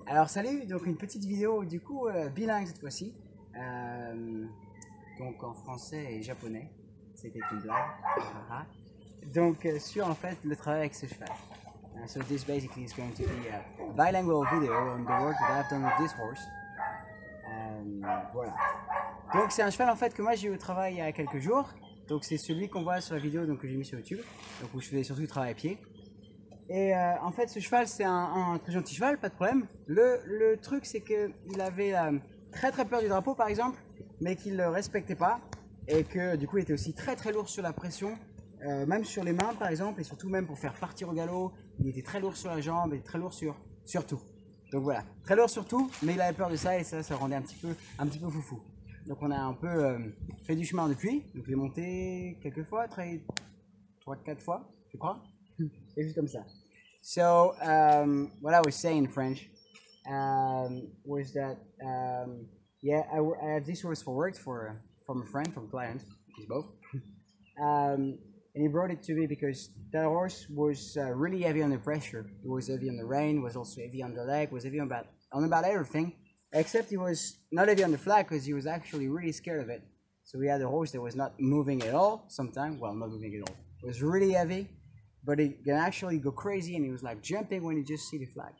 Alors salut, donc une petite vidéo du coup bilingue cette fois-ci, donc en français et japonais, c'était une blague. Donc sur en fait le travail avec ce cheval. So this basically is going to be a bilingual video on the work that I've done with this horse. Voilà. Donc c'est un cheval en fait que moi j'ai eu au travail il y a quelques jours. Donc c'est celui qu'on voit sur la vidéo donc, que j'ai mis sur YouTube, donc où je faisais surtout du travail à pied. Et en fait, ce cheval, c'est un très gentil cheval, pas de problème. Le truc, c'est qu'il avait très très peur du drapeau, par exemple, mais qu'il ne le respectait pas. Et que du coup, il était aussi très très lourd sur la pression, même sur les mains, par exemple, et surtout même pour faire partir au galop. Il était très lourd sur la jambe et très lourd sur tout. Donc voilà, très lourd sur tout, mais il avait peur de ça et ça rendait un petit peu foufou. Donc on a un peu fait du chemin depuis. Donc il est monté quelques fois, 3-4 fois, je crois. Et juste comme ça. So, what I was saying in French was that, yeah, I have this horse for work from a friend, from a client, he's both. And he brought it to me because that horse was really heavy under pressure. It was heavy on the rein, was also heavy on the leg, was heavy on about everything, except he was not heavy on the flag because he was actually really scared of it. So we had a horse that was not moving at all sometimes, well, not moving at all. It was really heavy, but it can actually go crazy, and he was like jumping when you just see the flag.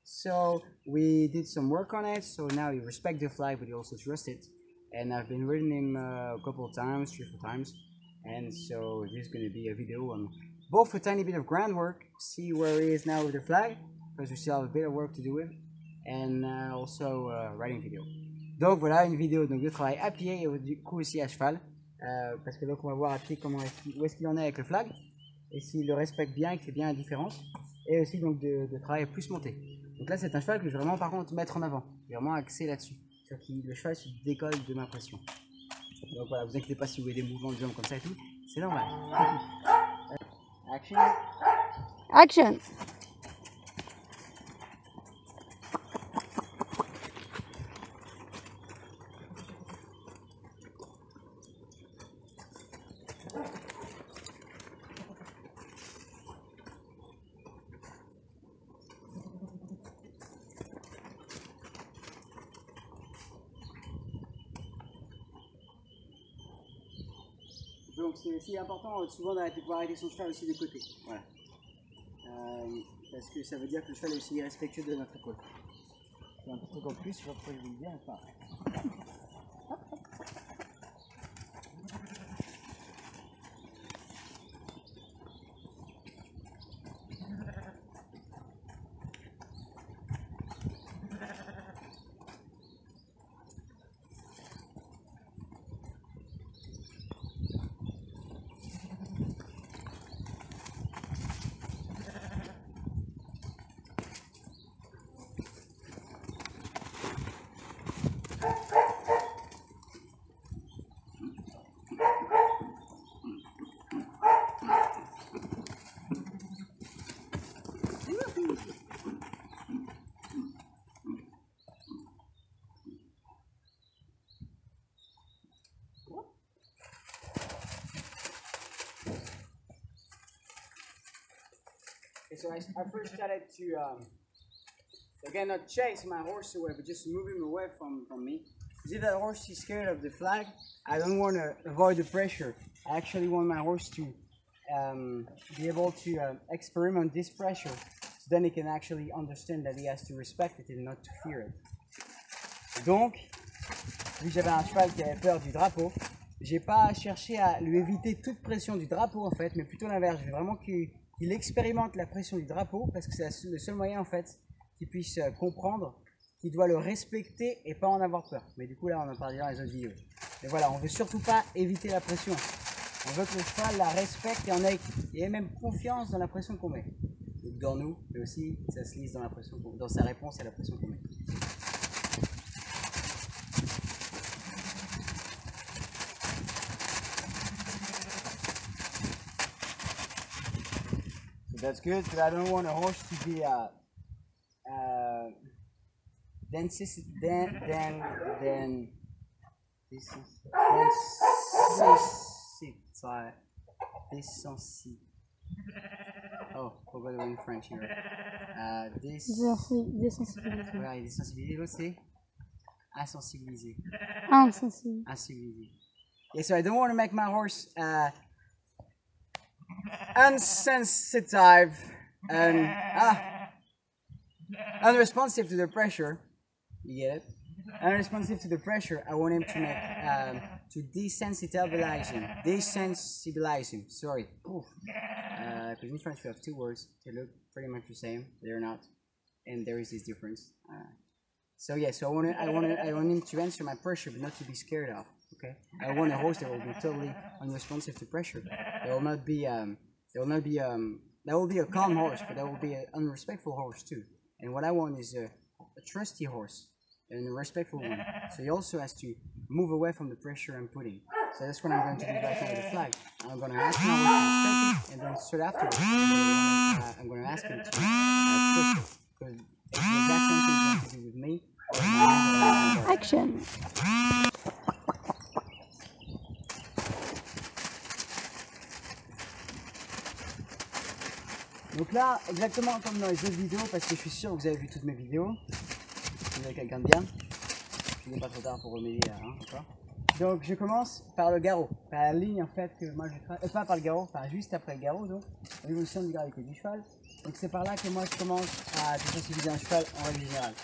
So we did some work on it, so now he respects the flag, but he also trusts it. And I've been riding him a couple of times, 3 or 4 times, and so this is going to be a video on both a tiny bit of groundwork, see where he is now with the flag, because we still have a bit of work to do with, and also riding video. Donc voilà une vidéo donc, de travail à pied et du coup aussi à cheval, parce que donc on va voir à pied où est-ce qu'il en est avec le flag, et s'il le respecte bien et qu'il fait bien la différence, et aussi donc de travail plus monté. Donc là c'est un cheval que je vais vraiment par contre mettre en avant, j'ai vraiment axé là-dessus, sur qui le cheval se décolle de ma pression. Donc voilà, vous inquiétez pas si vous voyez des mouvements de jambes comme ça et tout, c'est normal. Action. Action. Donc c'est aussi important souvent de pouvoir arrêter son cheval aussi de côté. Voilà. Parce que ça veut dire que le cheval est aussi respectueux de notre épaule. C'est un petit truc en plus, je sais pas pourquoi je vous le dis, enfin. So I first started to, again, not chase my horse away, but just move him away from me. Because if that horse is scared of the flag, I don't want to avoid the pressure. I actually want my horse to be able to experiment this pressure, so then he can actually understand that he has to respect it and not to fear it. Donc, vu que j'avais un cheval qui avait peur du drapeau, j'ai pas cherché à lui éviter toute pression du drapeau en fait, mais plutôt l'inverse. Je veux vraiment qu'il expérimente la pression du drapeau parce que c'est le seul moyen en fait qu'il puisse comprendre qu'il doit le respecter et pas en avoir peur. Mais du coup là on en parlera dans les autres vidéos. Mais voilà, on veut surtout pas éviter la pression. On veut que le cheval la respecte et ait même confiance dans la pression qu'on met. Donc dans nous, mais aussi ça se lise dans la pression, dans sa réponse à la pression qu'on met. That's good, but I don't want a horse to be Oh, forgot the word in French here. Désensibilisé. Voilà, il est désensibilisé. L'autre, c'est insensibilisé. Insensibilisé. Insensibilisé. Yeah, so I don't want to make my horse unsensitive and unresponsive to the pressure. You get it? Unresponsive to the pressure. I want him to make to desensitize him. Desensibilize him. Sorry. Because in French we have two words. They look pretty much the same. They're not, and there is this difference. So yeah. So I want him to answer my pressure, but not to be scared of. Okay. I want a horse that will be totally unresponsive to pressure. There will not be that will be a calm horse, but that will be an unrespectful horse too. And what I want is a trusty horse and a respectful one. So he also has to move away from the pressure I'm putting. So that's what I'm going to do right now with the flag. I'm going to ask him to respect it, and then straight afterwards, I'm going to ask him to trust it. Because it's the exact same thing he's going to do with me. Action. Donc là, exactement comme dans les autres vidéos, parce que je suis sûr que vous avez vu toutes mes vidéos. Si vous avez quelqu'un de bien, il n'est pas trop tard pour remédier là, hein, d'accord. Donc je commence par le garrot, par la ligne en fait que moi je travaille, pas par le garrot, enfin juste après le garrot, donc l'évolution de gravité du cheval. Donc c'est par là que moi je commence à désensibiliser un cheval en règle générale.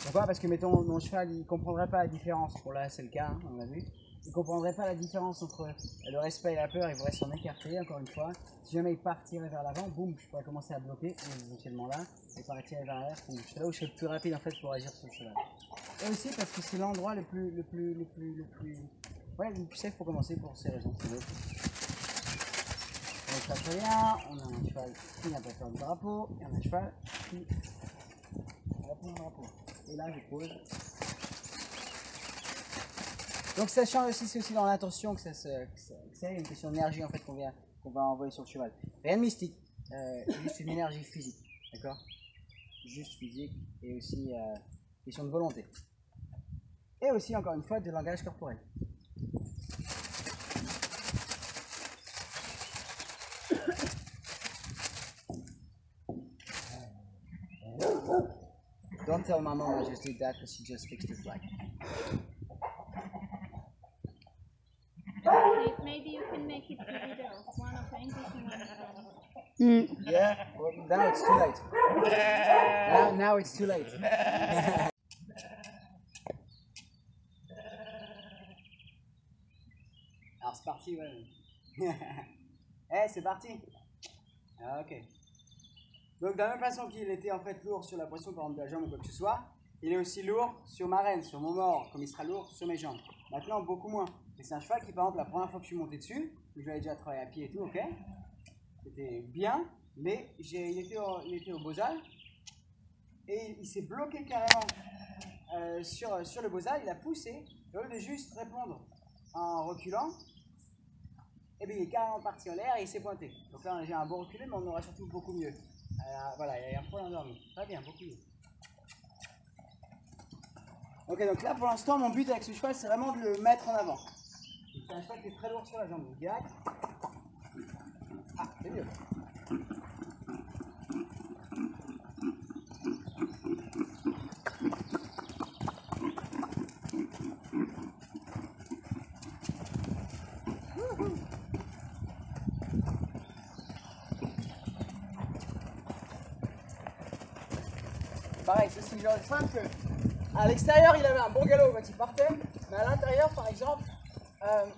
Pourquoi? Parce que mettons mon cheval il comprendrait pas la différence, pour là c'est le cas, hein, on l'a vu. Il ne comprendrait pas la différence entre le respect et la peur, il voudrait s'en écarter encore une fois. Si jamais il partirait vers l'avant, boum, je pourrais commencer à bloquer, éventuellement là, et partirait vers l'arrière, c'est là où je serais le plus rapide en fait pour agir sur le cheval. Et aussi parce que c'est l'endroit le plus safe pour commencer pour ces raisons. Donc ça très bien, on a un cheval qui n'a pas peur du drapeau, et on a un cheval qui répond au drapeau. Et là je pose. Donc sachant aussi, c'est aussi dans l'intention que c'est une question d'énergie en fait qu'on va envoyer sur le cheval. Rien de mystique, juste une énergie physique, d'accord? Juste physique et aussi question de volonté. Et aussi encore une fois de langage corporel. Don't tell my mom I just did that because she just fixed the flag. Maybe you can make it a video, one of English and one of Yeah, well, now it's too late. Now it's too late. Alors c'est parti, ouais. C'est parti. Ah, ok. Donc de la même façon qu'il était en fait lourd sur la pression par exemple de la jambe ou quoi que ce soit, il est aussi lourd sur ma reine, sur mon mort, comme il sera lourd sur mes jambes. Maintenant beaucoup moins. Et c'est un cheval qui par exemple la première fois que je suis monté dessus, je l'avais déjà travaillé à pied et tout, ok. C'était bien, mais il était au Bozal et il s'est bloqué carrément sur le Bozal, il a poussé, et au lieu de juste répondre en reculant, et bien il est carrément parti en l'air et il s'est pointé. Donc là j'ai un bon reculé, mais on aura surtout beaucoup mieux. Voilà, il y a un point endormi. Très bien, beaucoup mieux. Ok, donc là pour l'instant mon but avec ce cheval c'est vraiment de le mettre en avant. C'est un cheval qui est très lourd sur la jambe, donc direct. Ah, c'est mieux. Pareil, c'est le genre de cheval que à l'extérieur il avait un bon galop quand il partait, mais à l'intérieur par exemple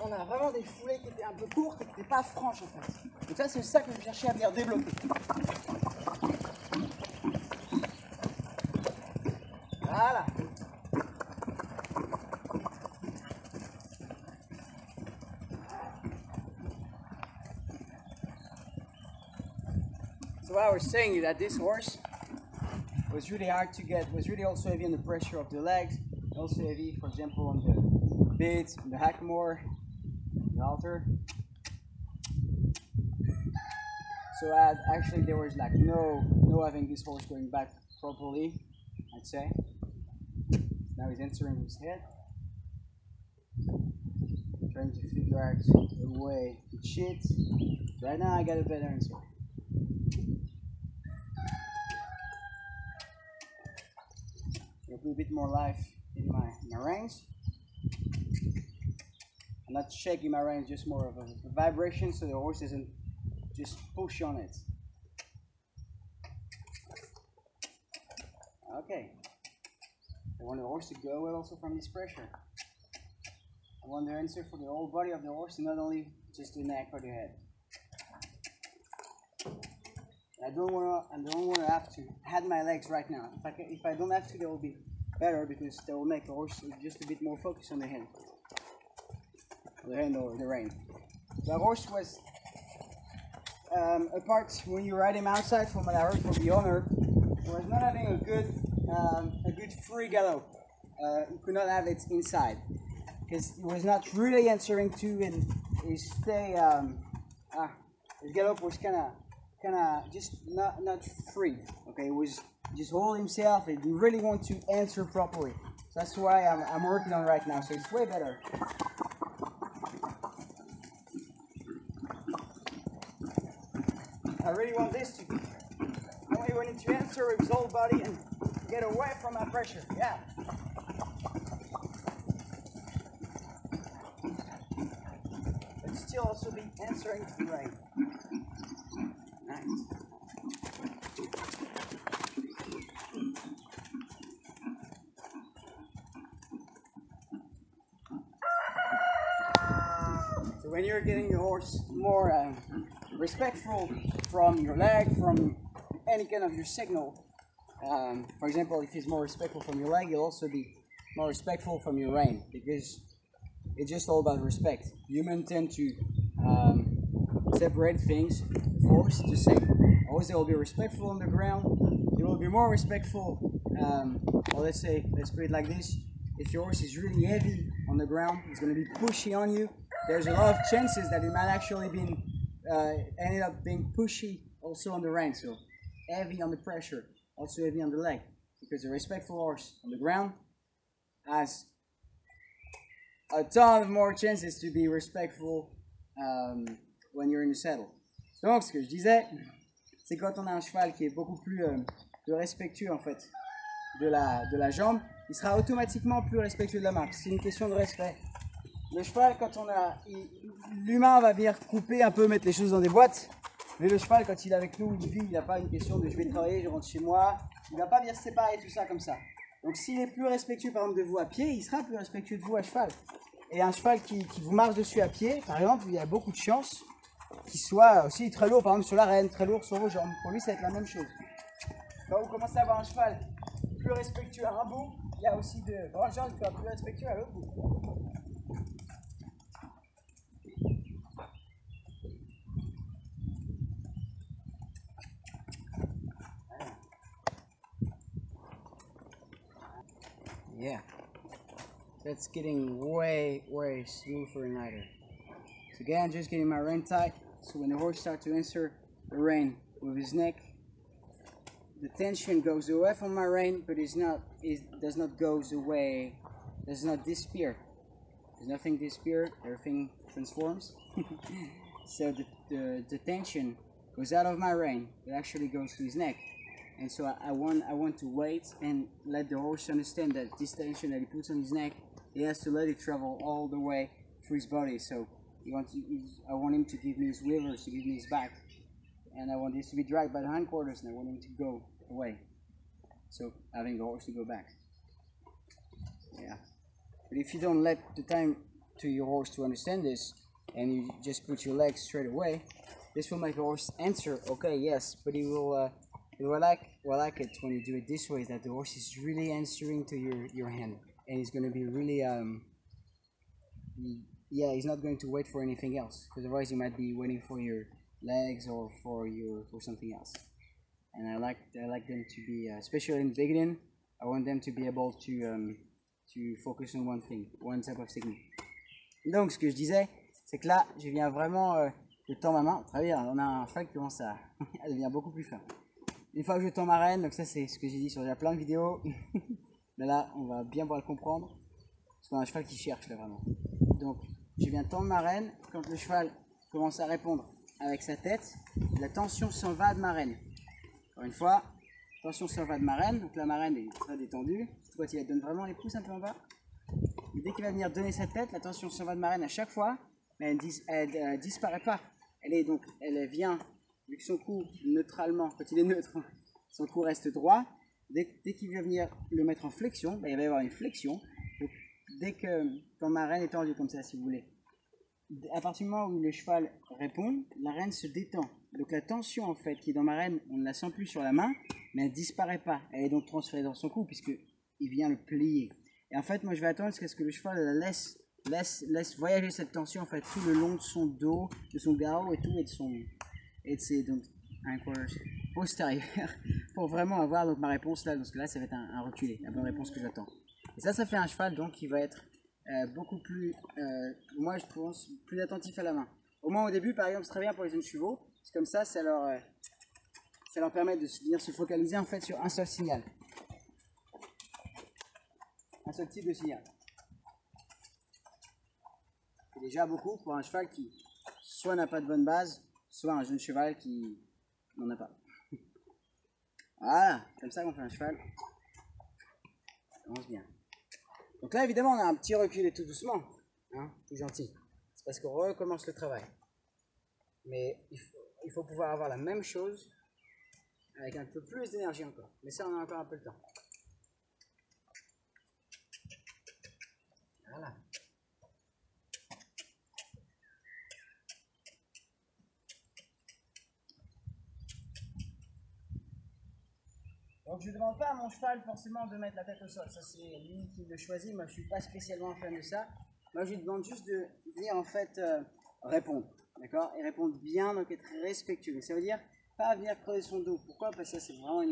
on a vraiment des foulées qui étaient un peu courtes et qui n'étaient pas franches en fait. Donc ça c'est ça que je cherchais à venir débloquer. Voilà. So what I was saying is that this horse was really hard to get, was really also heavy on the pressure of the legs, also heavy for example on the bits, the hackamore, the halter. So actually there was like no having this horse going back properly, I'd say. Now he's answering with his head, trying to figure out a way to cheat. Right now I got a better answer. put a bit more life in my reins. I'm not shaking my reins, just more of a vibration so the horse doesn't just push on it. Okay. I want the horse to go well also from this pressure. I want the answer for the whole body of the horse, not only just the neck or the head. I don't want to have to add my legs right now. If I don't have to, that will be better because that will make the horse just a bit more focused on the hand. The hand or the rein. The horse was apart when you ride him outside, from what I heard from the owner, was not having a good free gallop. He could not have it inside because he was not really answering to, and his gallop was kind of just not free. Okay, it was just hold himself. He didn't really want to answer properly. So that's why I'm working on right now. So it's way better. I really want this to be. I want him to answer with his whole body and get away from my pressure. Yeah. But still also be answering to the rein. Nice. So when you're getting your horse more respectful from your leg, from any kind of your signal. For example, if he's more respectful from your leg, he'll also be more respectful from your rein, because it's just all about respect. Humans tend to separate things. Horse is the same. Always they will be respectful on the ground. They will be more respectful. Or let's put it like this: if your horse is really heavy on the ground, it's going to be pushy on you. There's a lot of chances that it might actually be ended up being pushy also on the rein, so heavy on the pressure, also heavy on the leg, because a respectful horse on the ground has a ton of more chances to be respectful when you're in the saddle. Donc ce que je disais, c'est quand on a un cheval qui est beaucoup plus respectueux en fait de la jambe, il sera automatiquement plus respectueux de la marque. C'est une question de respect. Le cheval, quand l'humain va venir couper un peu, mettre les choses dans des boîtes, mais le cheval, quand il est avec nous, il vit, il n'a pas une question de je vais travailler, je rentre chez moi, il ne va pas venir séparer tout ça comme ça. Donc s'il est plus respectueux par exemple de vous à pied, il sera plus respectueux de vous à cheval. Et un cheval qui vous marche dessus à pied, par exemple, il y a beaucoup de chances qu'il soit aussi très lourd, par exemple sur l'arène, très lourd sur vos jambes. Pour lui, ça va être la même chose. Quand vous commencez à avoir un cheval plus respectueux à un bout, il y a aussi de grandes chances qu'il soit plus respectueux à l'autre bout. Yeah, that's getting way smoother and lighter. So again, I'm just getting my rein tight, so when the horse starts to answer the rein with his neck, the tension goes away from my rein, but it does not go away, does not disappear. There's nothing disappear, everything transforms. So the tension goes out of my rein, it actually goes to his neck. And so I want to wait and let the horse understand that this tension that he puts on his neck, he has to let it travel all the way through his body. So I want him to give me his withers, to give me his back. And I want this to be dragged by the hindquarters, and I want him to go away. So having the horse to go back. Yeah. But if you don't let the time to your horse to understand this, and you just put your legs straight away, this will make the horse answer, okay, yes, but he will... What I like it when you do it this way is that the horse is really answering to your hand, and he's going to be really he's not going to wait for anything else, because otherwise he might be waiting for your legs or for something else. And I like them to be, especially in the beginning, I want them to be able to focus on one thing, one type of signal. Donc ce que je disais, c'est que là je viens vraiment je tends ma main. Très bien, on a un cheval qui commence à devenir beaucoup plus fin. Une fois que je tends ma reine, donc ça c'est ce que j'ai dit sur déjà plein de vidéos, mais là on va bien pouvoir le comprendre, parce qu'on a un cheval qui cherche là vraiment. Donc je viens tendre ma reine, quand le cheval commence à répondre avec sa tête, la tension s'en va de ma reine. Encore une fois, la tension s'en va de ma reine, donc là ma reine est très détendue, quand il donne vraiment les pouces un peu en bas. Et dès qu'il va venir donner sa tête, l'attention s'en va de ma reine à chaque fois, mais elle disparaît pas. Elle vient, vu que son cou, neutralement, quand il est neutre, son cou reste droit. Dès qu'il va venir le mettre en flexion, ben, il va y avoir une flexion. Donc, quand ma reine est tendue comme ça, si vous voulez, à partir du moment où le cheval répond, la reine se détend. Donc la tension en fait qui est dans ma reine, on ne la sent plus sur la main, mais elle ne disparaît pas. Elle est donc transférée dans son cou puisqu'il vient le plier. Et en fait, moi je vais attendre jusqu'à ce que le cheval laisse voyager cette tension en fait tout le long de son dos, de son garrot et tout, et de ses donc postérieurs pour vraiment avoir donc ma réponse là. Donc là, ça va être un reculé, la bonne réponse que j'attends. Et ça fait un cheval donc qui va être beaucoup plus, moi je pense, plus attentif à la main. Au moins au début, par exemple, c'est très bien pour les jeunes chevaux. C'est comme ça leur permet de venir se focaliser en fait sur un seul signal. Un seul type de signal. C'est déjà beaucoup pour un cheval qui soit n'a pas de bonne base, soit un jeune cheval qui n'en a pas. Voilà, comme ça qu'on fait un cheval. Ça commence bien. Donc là, évidemment, on a un petit recul et tout doucement, hein, tout gentil. C'est parce qu'on recommence le travail. Mais il faut pouvoir avoir la même chose avec un peu plus d'énergie encore. Mais ça, on a encore un peu le temps. Voilà. Donc je ne demande pas à mon cheval forcément de mettre la tête au sol, ça c'est lui qui le choisit, moi je ne suis pas spécialement fan de ça. Moi je lui demande juste de venir en fait répondre, d'accord? Et répondre bien, donc être respectueux. Ça veut dire pas venir creuser son dos. Pourquoi? Parce que ça c'est vraiment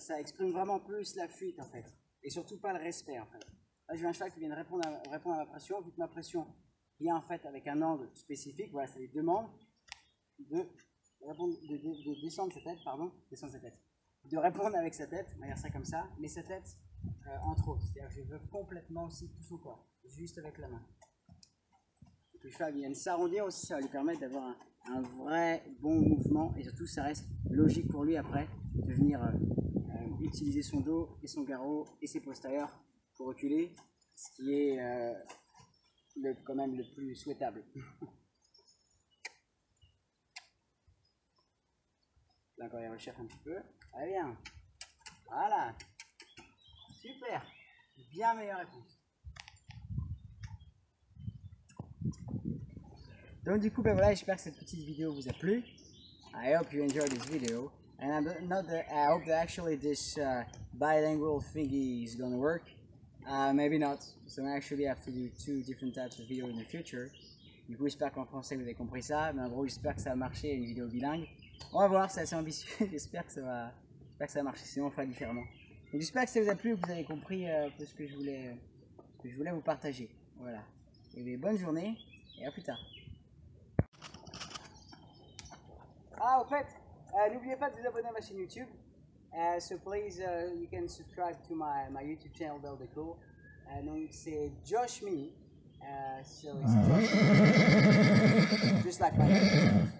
ça exprime vraiment plus la fuite en fait. Et surtout pas le respect en fait. Là je veux un cheval qui vienne répondre à ma pression, vu que ma pression vient en fait avec un angle spécifique, voilà, ça lui demande de descendre sa tête, de répondre avec sa tête, on va dire ça comme ça, mais sa tête entre autres, c'est-à-dire que je veux complètement aussi tout son corps, juste avec la main. Et puis le cheval vient s'arrondir aussi, ça va lui permettre d'avoir un vrai bon mouvement, et surtout ça reste logique pour lui après de venir utiliser son dos et son garrot et ses postérieurs pour reculer, ce qui est quand même le plus souhaitable. Là encore il recherche un petit peu. Très bien. Voilà. Super. Bien meilleure réponse. Donc du coup, ben voilà, j'espère que cette petite vidéo vous a plu. I hope you enjoyed this video. And I hope that actually this bilingual thingy is gonna work. Maybe not. So I actually have to do 2 different types of video in the future. Du coup, j'espère qu'en français vous avez compris ça. Mais en gros, j'espère que ça va marcher une vidéo bilingue. On va voir, c'est assez ambitieux. J'espère que ça va marcher. Sinon, on fera différemment. Donc, j'espère que ça vous a plu, que vous avez compris ce que je voulais vous partager. Voilà. Et bien, bonne journée et à plus tard. Ah, au fait, n'oubliez pas de vous abonner à ma chaîne YouTube. So please, you can subscribe to my YouTube channel, that'll be cool. Donc c'est Josh Mini. So it's Josh, just like my name.